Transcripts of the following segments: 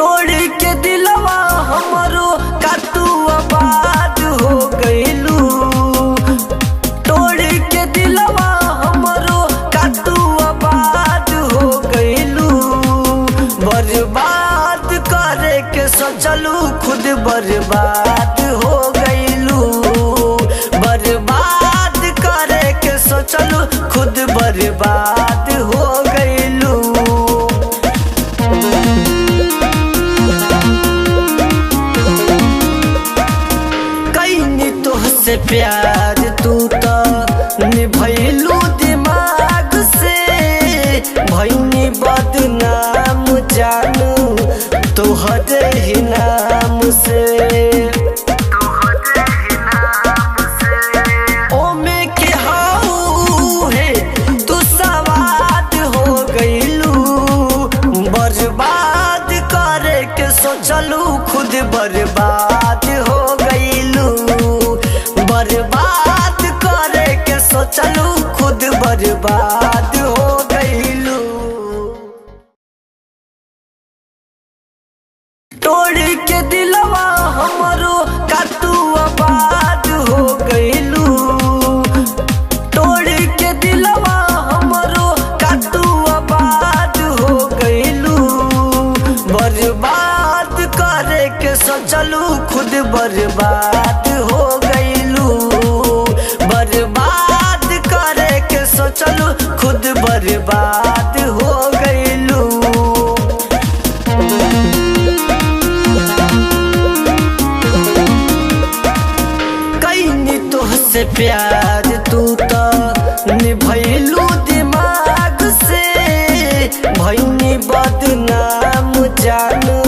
तोड़ के दिलवा हमरो का तू आबाद हो गइलू। तोड़ के दिलवा हमरो का तू आबाद हो गइलू। बर्बाद करे के सोचलू खुद बर्बाद हो गइलू। बर्बाद करे के सोचलू खुद बर्बाद हो गइलू। से प्यार तू तो निभैलू दिमाग से। भैनी बदनाम जानू तोहरे ही नाम से। ओमे के हाउ है तू सवाद हो गइलू। बर्बाद करे के सोचलू खुद बर्बाद हो गइलू। बर्बाद करे के सोचलू खुद बर्बाद हो गइलू। तोड़ के दिलवा हमरो का तू आबाद हो गइलू। तोड़ के दिलवा हमरो का तू आबाद हो गइलू। बर्बाद करे के सोचलू खुद बर्बाद हो गइलू। बर्बाद करे के सोचलू खुद बर्बाद हो गइलू। कईनी तोहसे प्यार तू तो निभैलू दिमाग से। भैनी बदनाम जानू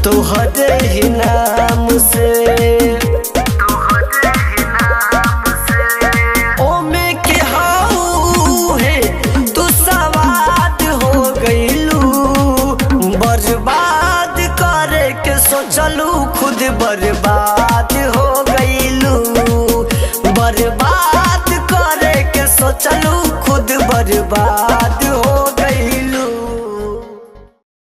तोहरे ही नाम से। ओमे के हाउ है तू सवाद हो गइलू। बर्बाद करे के सोचलू खुद बर्बाद हो गइलू। बर्बाद करे के सोचलू खुद बर्बाद